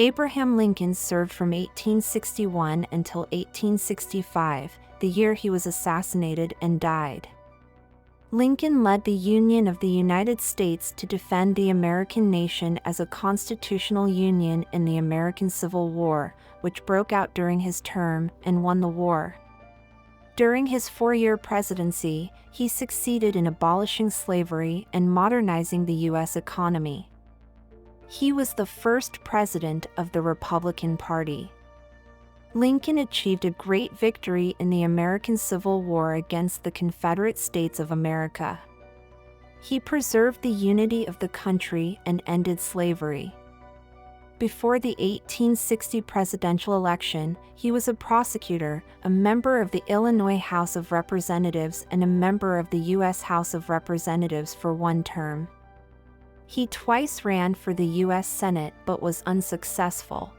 Abraham Lincoln served from 1861 until 1865, the year he was assassinated and died. Lincoln led the Union of the United States to defend the American nation as a constitutional union in the American Civil War, which broke out during his term, and won the war. During his 4-year presidency, he succeeded in abolishing slavery and modernizing the U.S. economy. He was the first president of the Republican Party. Lincoln achieved a great victory in the American Civil War against the Confederate States of America. He preserved the unity of the country and ended slavery. Before the 1860 presidential election, he was a prosecutor, a member of the Illinois House of Representatives, and a member of the U.S. House of Representatives for one term. He twice ran for the U.S. Senate but was unsuccessful.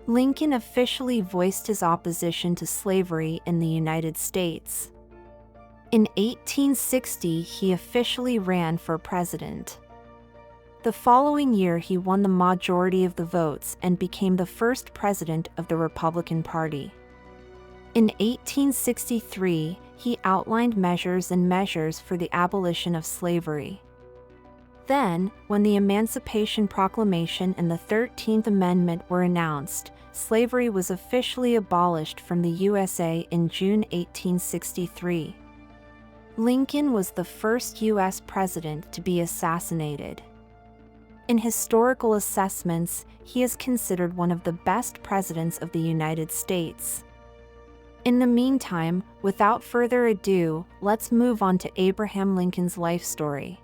Lincoln officially voiced his opposition to slavery in the United States. In 1860, he officially ran for president. The following year, he won the majority of the votes and became the first president of the Republican Party. In 1863, he outlined measures for the abolition of slavery. Then, when the Emancipation Proclamation and the 13th Amendment were announced, slavery was officially abolished from the USA in June 1863. Lincoln was the first U.S. president to be assassinated. In historical assessments, he is considered one of the best presidents of the United States. In the meantime, without further ado, let's move on to Abraham Lincoln's life story.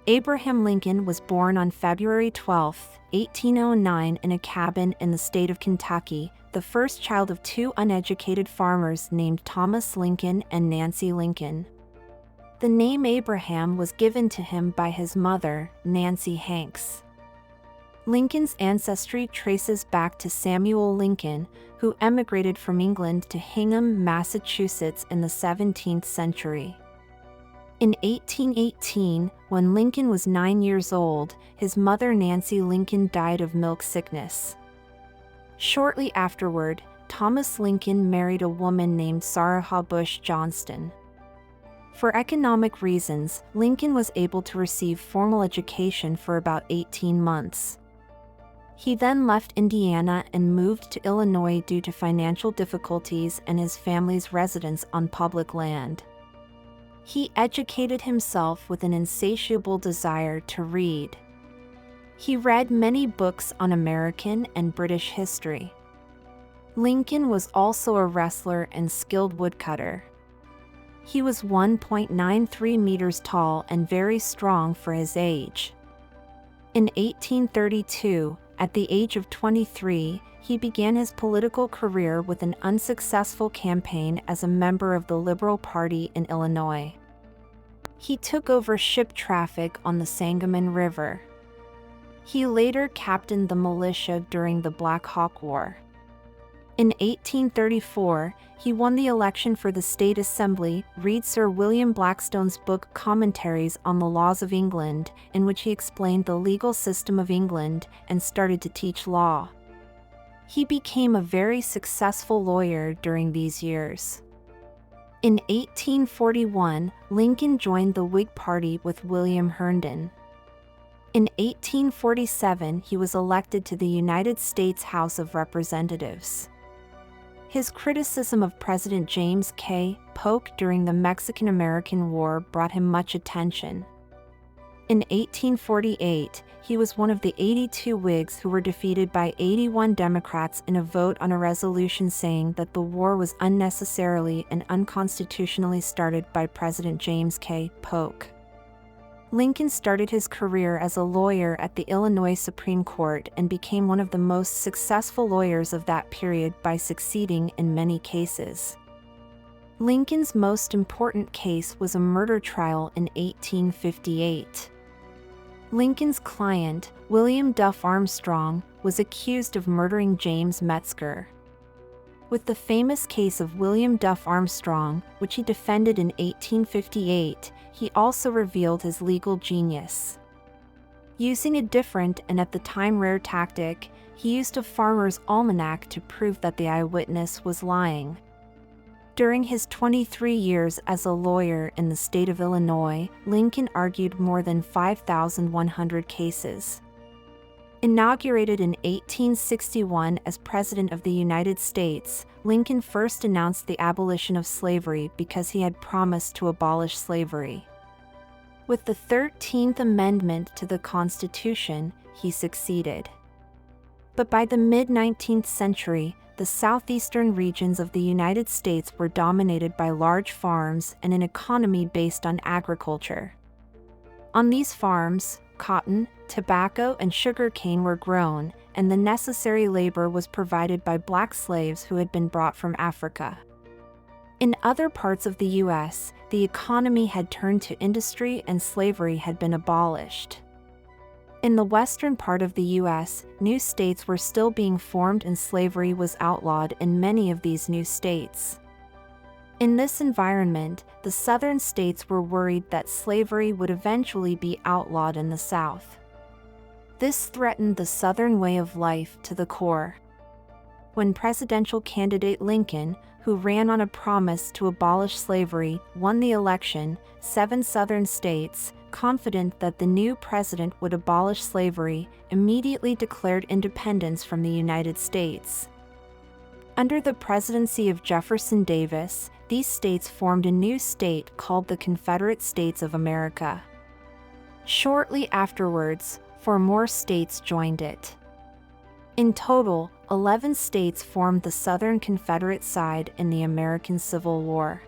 Abraham Lincoln was born on February 12, 1809 in a cabin in the state of Kentucky, the first child of two uneducated farmers named Thomas Lincoln and Nancy Lincoln. The name Abraham was given to him by his mother, Nancy Hanks. Lincoln's ancestry traces back to Samuel Lincoln, who emigrated from England to Hingham, Massachusetts in the 17th century. In 1818, when Lincoln was 9 years old, his mother Nancy Lincoln died of milk sickness. Shortly afterward, Thomas Lincoln married a woman named Sarah Bush Johnston. For economic reasons, Lincoln was able to receive formal education for about 18 months. He then left Indiana and moved to Illinois due to financial difficulties and his family's residence on public land. He educated himself with an insatiable desire to read. He read many books on American and British history. Lincoln was also a wrestler and skilled woodcutter. He was 1.93 meters tall and very strong for his age. In 1832, at the age of 23, he began his political career with an unsuccessful campaign as a member of the Liberal Party in Illinois. He took over ship traffic on the Sangamon River. He later captained the militia during the Black Hawk War. In 1834, he won the election for the State Assembly. Read Sir William Blackstone's book Commentaries on the Laws of England, in which he explained the legal system of England and started to teach law. He became a very successful lawyer during these years. In 1841, Lincoln joined the Whig Party with William Herndon. In 1847, he was elected to the United States House of Representatives. His criticism of President James K. Polk during the Mexican-American War brought him much attention. In 1848, he was one of the 82 Whigs who were defeated by 81 Democrats in a vote on a resolution saying that the war was unnecessarily and unconstitutionally started by President James K. Polk. Lincoln started his career as a lawyer at the Illinois Supreme Court and became one of the most successful lawyers of that period by succeeding in many cases. Lincoln's most important case was a murder trial in 1858. Lincoln's client, William Duff Armstrong, was accused of murdering James Metzger. With the famous case of William Duff Armstrong, which he defended in 1858, he also revealed his legal genius. Using a different and at the time rare tactic, he used a farmer's almanac to prove that the eyewitness was lying. During his 23 years as a lawyer in the state of Illinois, Lincoln argued more than 5,100 cases. Inaugurated in 1861 as President of the United States, Lincoln first announced the abolition of slavery because he had promised to abolish slavery. With the 13th Amendment to the Constitution, he succeeded. But by the mid-19th century, the southeastern regions of the United States were dominated by large farms and an economy based on agriculture. On these farms, cotton, tobacco, and sugar cane were grown, and the necessary labor was provided by black slaves who had been brought from Africa. In other parts of the U.S., the economy had turned to industry and slavery had been abolished. In the western part of the U.S., new states were still being formed and slavery was outlawed in many of these new states. In this environment, the southern states were worried that slavery would eventually be outlawed in the South. This threatened the Southern way of life to the core. When presidential candidate Lincoln, who ran on a promise to abolish slavery, won the election, 7 Southern states, confident that the new president would abolish slavery, immediately declared independence from the United States. Under the presidency of Jefferson Davis, these states formed a new state called the Confederate States of America. Shortly afterwards, 4 more states joined it. In total, 11 states formed the Southern Confederate side in the American Civil War.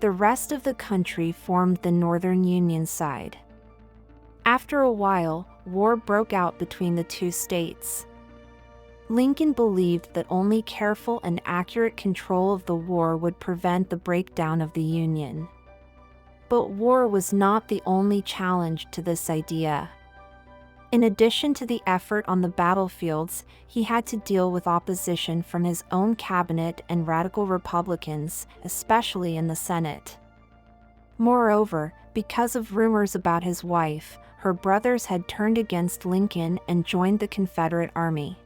The rest of the country formed the Northern Union side. After a while, war broke out between the 2 states. Lincoln believed that only careful and accurate control of the war would prevent the breakdown of the Union. But war was not the only challenge to this idea. In addition to the effort on the battlefields, he had to deal with opposition from his own cabinet and radical Republicans, especially in the Senate. Moreover, because of rumors about his wife, her brothers had turned against Lincoln and joined the Confederate Army.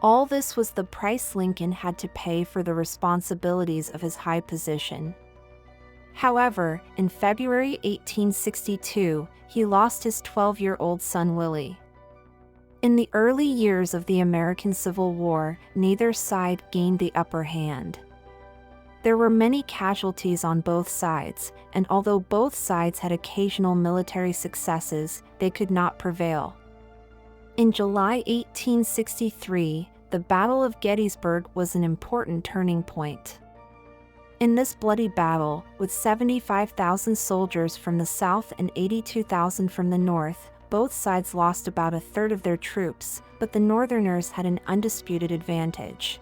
All this was the price Lincoln had to pay for the responsibilities of his high position. However, in February 1862, he lost his 12-year-old son Willie. In the early years of the American Civil War, neither side gained the upper hand. There were many casualties on both sides, and although both sides had occasional military successes, they could not prevail. In July 1863, the Battle of Gettysburg was an important turning point. In this bloody battle, with 75,000 soldiers from the South and 82,000 from the North, both sides lost about a third of their troops, but the Northerners had an undisputed advantage.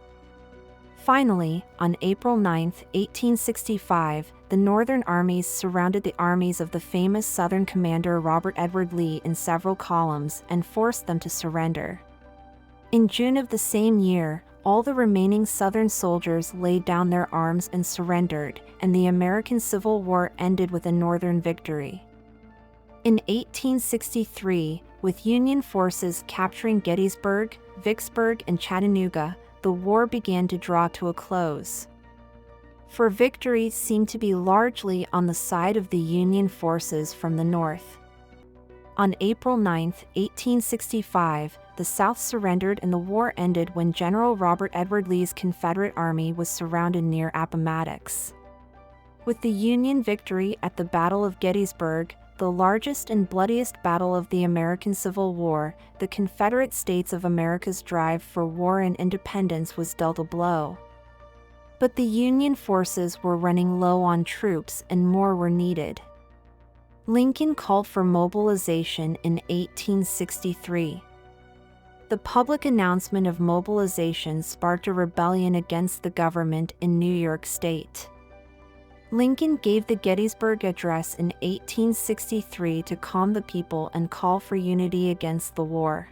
Finally, on April 9, 1865, the Northern armies surrounded the armies of the famous Southern commander Robert Edward Lee in several columns and forced them to surrender. In June of the same year, all the remaining Southern soldiers laid down their arms and surrendered, and the American Civil War ended with a Northern victory. In 1863, with Union forces capturing Gettysburg, Vicksburg, and Chattanooga, the war began to draw to a close. For victory seemed to be largely on the side of the Union forces from the North. On April 9, 1865, the South surrendered and the war ended when General Robert Edward Lee's Confederate Army was surrounded near Appomattox. With the Union victory at the Battle of Gettysburg, the largest and bloodiest battle of the American Civil War, the Confederate States of America's drive for war and independence was dealt a blow. But the Union forces were running low on troops and more were needed. Lincoln called for mobilization in 1863. The public announcement of mobilization sparked a rebellion against the government in New York State. Lincoln gave the Gettysburg Address in 1863 to calm the people and call for unity against the war.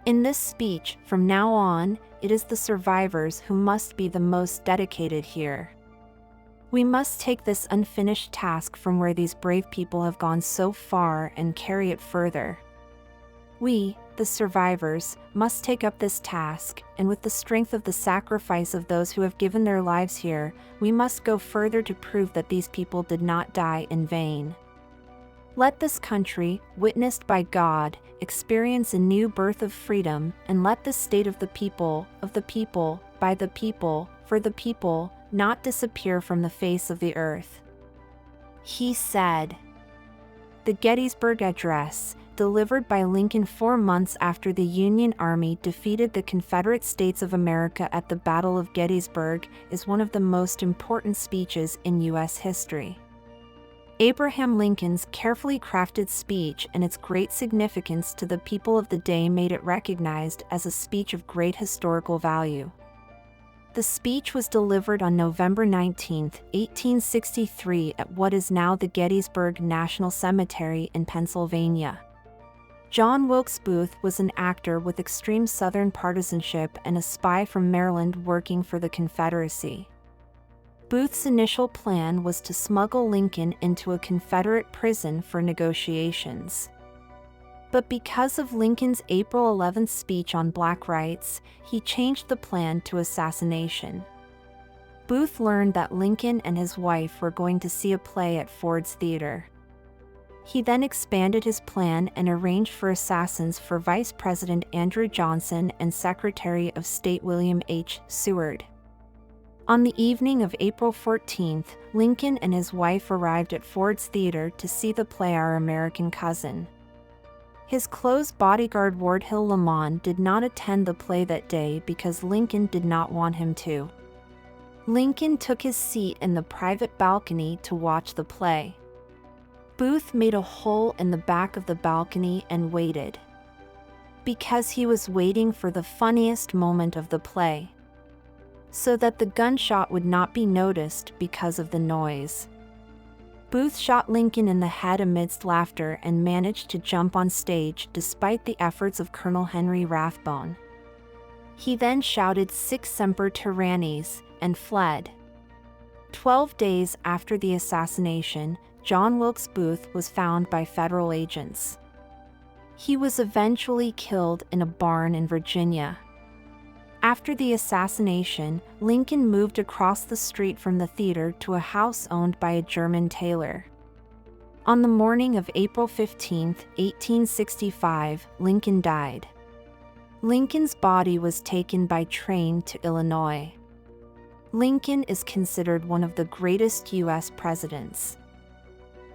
In this speech, from now on, it is the survivors who must be the most dedicated here. We must take this unfinished task from where these brave people have gone so far and carry it further. We, the survivors, must take up this task, and with the strength of the sacrifice of those who have given their lives here, we must go further to prove that these people did not die in vain. Let this country, witnessed by God, experience a new birth of freedom, and let the state of the people, by the people, for the people, not disappear from the face of the earth. He said. The Gettysburg Address, delivered by Lincoln 4 months after the Union Army defeated the Confederate States of America at the Battle of Gettysburg, is one of the most important speeches in U.S. history. Abraham Lincoln's carefully crafted speech and its great significance to the people of the day made it recognized as a speech of great historical value. The speech was delivered on November 19, 1863 at what is now the Gettysburg National Cemetery in Pennsylvania. John Wilkes Booth was an actor with extreme Southern partisanship and a spy from Maryland working for the Confederacy. Booth's initial plan was to smuggle Lincoln into a Confederate prison for negotiations. But because of Lincoln's April 11 speech on black rights, he changed the plan to assassination. Booth learned that Lincoln and his wife were going to see a play at Ford's Theater. He then expanded his plan and arranged for assassins for Vice President Andrew Johnson and Secretary of State William H. Seward. On the evening of April 14, Lincoln and his wife arrived at Ford's Theater to see the play Our American Cousin. His close bodyguard Ward Hill Lamont did not attend the play that day because Lincoln did not want him to. Lincoln took his seat in the private balcony to watch the play. Booth made a hole in the back of the balcony and waited. Because he was waiting for the funniest moment of the play. So that the gunshot would not be noticed because of the noise. Booth shot Lincoln in the head amidst laughter and managed to jump on stage despite the efforts of Colonel Henry Rathbone. He then shouted "Sic semper tyrannis" and fled. 12 days after the assassination, John Wilkes Booth was found by federal agents. He was eventually killed in a barn in Virginia. After the assassination, Lincoln moved across the street from the theater to a house owned by a German tailor. On the morning of April 15, 1865, Lincoln died. Lincoln's body was taken by train to Illinois. Lincoln is considered one of the greatest U.S. presidents.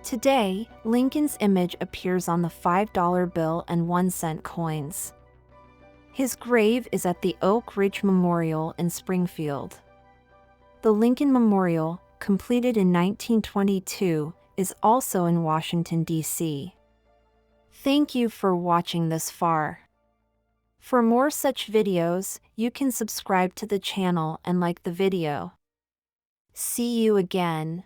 Today, Lincoln's image appears on the $5 bill and 1-cent coins. His grave is at the Oak Ridge Memorial in Springfield. The Lincoln Memorial, completed in 1922, is also in Washington, D.C. Thank you for watching this far. For more such videos, you can subscribe to the channel and like the video. See you again.